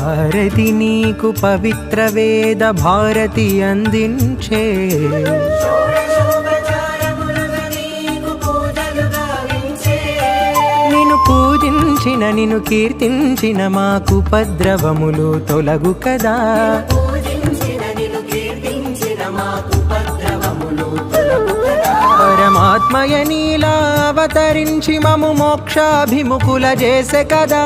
హారతి నీకు పవిత్ర వేద భారతి అందించే నిన్ను పూజించిన నిన్ను కీర్తించిన మాకు ఉపద్రవములు తొలగు కదా. పరమాత్మయ నీలా అవతరించి మము మోక్షాభిముఖుల చేసే కదా.